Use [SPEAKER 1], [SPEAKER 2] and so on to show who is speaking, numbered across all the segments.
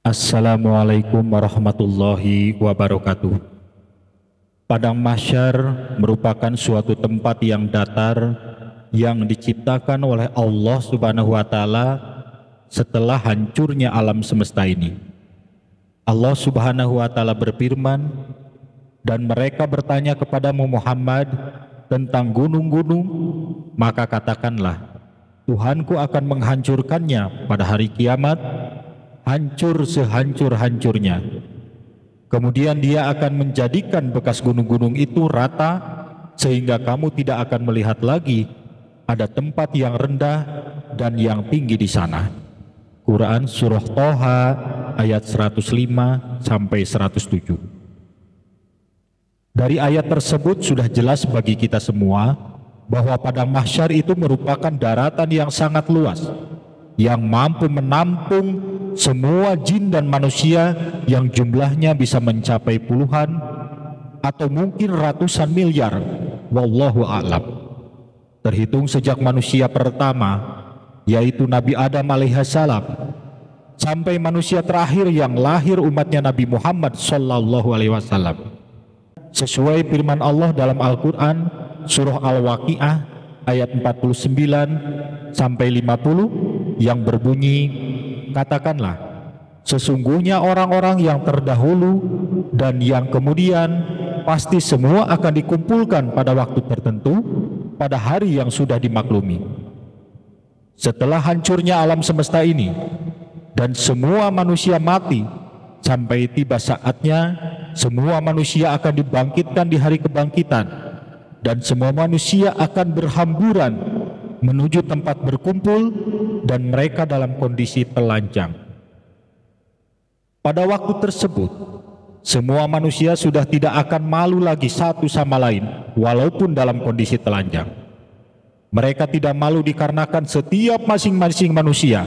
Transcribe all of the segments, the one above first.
[SPEAKER 1] Assalamualaikum warahmatullahi wabarakatuh. Padang Mahsyar merupakan suatu tempat yang datar yang diciptakan oleh Allah Subhanahu wa Ta'ala setelah hancurnya alam semesta ini. Allah Subhanahu wa Ta'ala berfirman, dan mereka bertanya kepadamu Muhammad tentang gunung-gunung, maka katakanlah, Tuhanku akan menghancurkannya pada hari kiamat, hancur sehancur-hancurnya. Kemudian dia akan menjadikan bekas gunung-gunung itu rata, sehingga kamu tidak akan melihat lagi ada tempat yang rendah dan yang tinggi di sana. Quran Surah Toha ayat 105 sampai 107. Dari ayat tersebut sudah jelas bagi kita semua bahwa padang mahsyar itu merupakan daratan yang sangat luas, yang mampu menampung semua jin dan manusia yang jumlahnya bisa mencapai puluhan atau mungkin ratusan miliar, wallahu a'lam. Terhitung sejak manusia pertama, yaitu Nabi Adam alaihissalam, sampai manusia terakhir yang lahir umatnya Nabi Muhammad sallallahu alaihi wasallam. Sesuai firman Allah dalam Al-Quran Surah Al-Waqi'ah ayat 49 sampai 50 yang berbunyi, katakanlah, sesungguhnya orang-orang yang terdahulu dan yang kemudian pasti semua akan dikumpulkan pada waktu tertentu pada hari yang sudah dimaklumi. Setelah hancurnya alam semesta ini dan semua manusia mati, sampai tiba saatnya semua manusia akan dibangkitkan di hari kebangkitan, dan semua manusia akan berhamburan menuju tempat berkumpul dan mereka dalam kondisi telanjang. Pada waktu tersebut, semua manusia sudah tidak akan malu lagi satu sama lain walaupun dalam kondisi telanjang. Mereka tidak malu dikarenakan setiap masing-masing manusia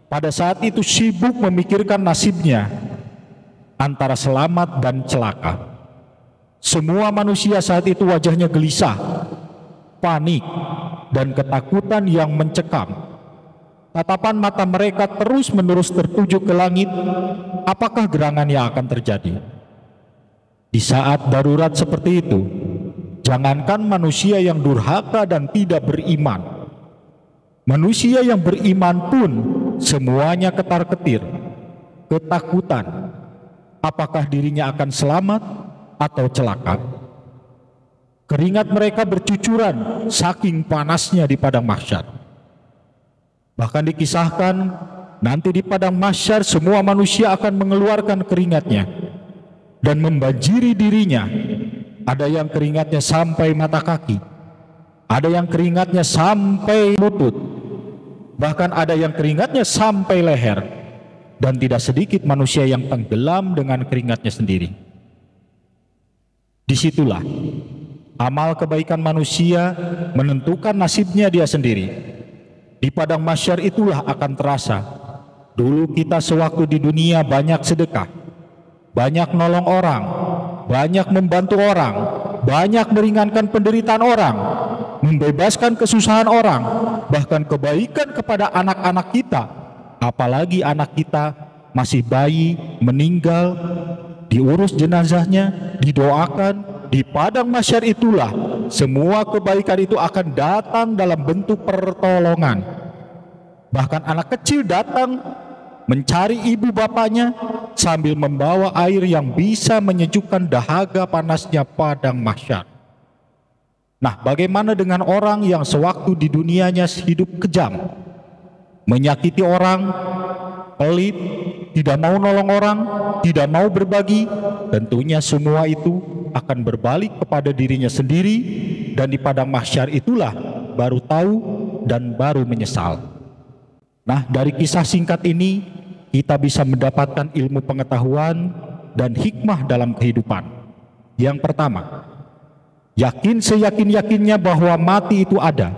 [SPEAKER 1] pada saat itu sibuk memikirkan nasibnya antara selamat dan celaka. Semua manusia saat itu wajahnya gelisah, panik, dan ketakutan yang mencekam. Tatapan mata mereka terus-menerus tertuju ke langit, apakah gerangan yang akan terjadi. Di saat darurat seperti itu, jangankan manusia yang durhaka dan tidak beriman, manusia yang beriman pun semuanya ketar-ketir, ketakutan, apakah dirinya akan selamat atau celaka. Keringat mereka bercucuran saking panasnya di padang mahsyar. Bahkan dikisahkan nanti di padang mahsyar semua manusia akan mengeluarkan keringatnya dan membanjiri dirinya. Ada yang keringatnya sampai mata kaki, ada yang keringatnya sampai lutut, bahkan ada yang keringatnya sampai leher, dan tidak sedikit manusia yang tenggelam dengan keringatnya sendiri. Disitulah amal kebaikan manusia menentukan nasibnya dia sendiri. Di padang mahsyar itulah akan terasa, dulu kita sewaktu di dunia banyak sedekah, banyak nolong orang, banyak membantu orang, banyak meringankan penderitaan orang, membebaskan kesusahan orang, bahkan kebaikan kepada anak-anak kita. Apalagi anak kita masih bayi, meninggal, diurus jenazahnya, didoakan. Di padang mahsyar itulah semua kebaikan itu akan datang dalam bentuk pertolongan. Bahkan anak kecil datang mencari ibu bapaknya sambil membawa air yang bisa menyejukkan dahaga panasnya padang mahsyar. Nah, bagaimana dengan orang yang sewaktu di dunianya hidup kejam, menyakiti orang, pelit, tidak mau nolong orang, tidak mau berbagi? Tentunya semua itu akan berbalik kepada dirinya sendiri, dan di padang mahsyar itulah baru tahu dan baru menyesal. Nah, dari kisah singkat ini kita bisa mendapatkan ilmu pengetahuan dan hikmah dalam kehidupan. Yang pertama, yakin seyakin-yakinnya bahwa mati itu ada,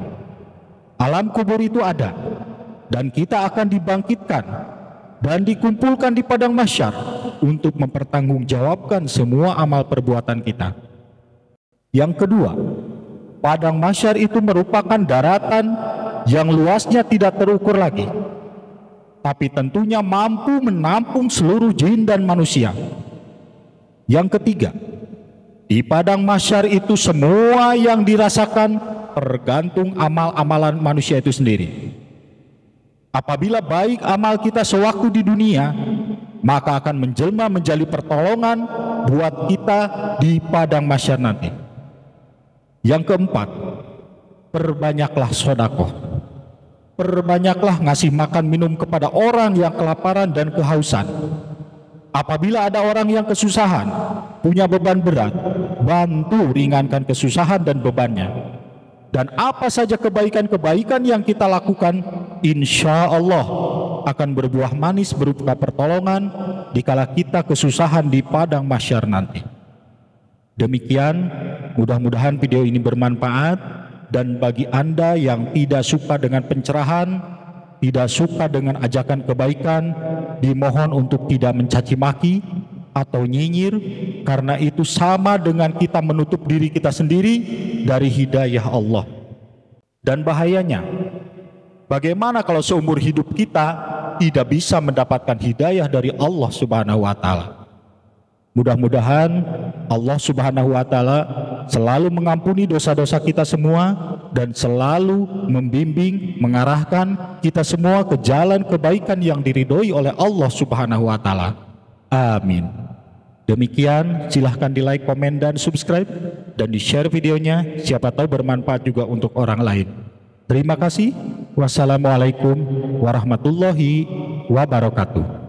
[SPEAKER 1] alam kubur itu ada, dan kita akan dibangkitkan dan dikumpulkan di padang mahsyar untuk mempertanggungjawabkan semua amal perbuatan kita. Yang kedua, padang mahsyar itu merupakan daratan yang luasnya tidak terukur lagi. tapi tentunya mampu menampung seluruh jin dan manusia. Yang ketiga, di padang mahsyar itu semua yang dirasakan tergantung amal-amalan manusia itu sendiri. Apabila baik amal kita sewaktu di dunia, maka akan menjelma menjadi pertolongan buat kita di padang mahsyar nanti. Yang keempat, perbanyaklah sedekah. Perbanyaklah ngasih makan minum kepada orang yang kelaparan dan kehausan. Apabila ada orang yang kesusahan, punya beban berat, bantu ringankan kesusahan dan bebannya. Dan apa saja kebaikan-kebaikan yang kita lakukan, insya Allah akan berbuah manis berupa pertolongan dikala kita kesusahan di padang mahsyar nanti. Demikian, mudah-mudahan video ini bermanfaat, dan bagi Anda yang tidak suka dengan pencerahan, tidak suka dengan ajakan kebaikan, dimohon untuk tidak mencaci maki atau nyinyir, karena itu sama dengan kita menutup diri kita sendiri dari hidayah Allah. Dan bahayanya, bagaimana kalau seumur hidup kita tidak bisa mendapatkan hidayah dari Allah Subhanahu wa Ta'ala? Mudah-mudahan Allah Subhanahu wa Ta'ala selalu mengampuni dosa-dosa kita semua dan selalu membimbing, mengarahkan kita semua ke jalan kebaikan yang diridhoi oleh Allah Subhanahu wa Ta'ala. Amin. Demikian, silahkan di like, komen, dan subscribe, dan di share videonya, siapa tahu bermanfaat juga untuk orang lain. Terima kasih. Wassalamualaikum warahmatullahi wabarakatuh.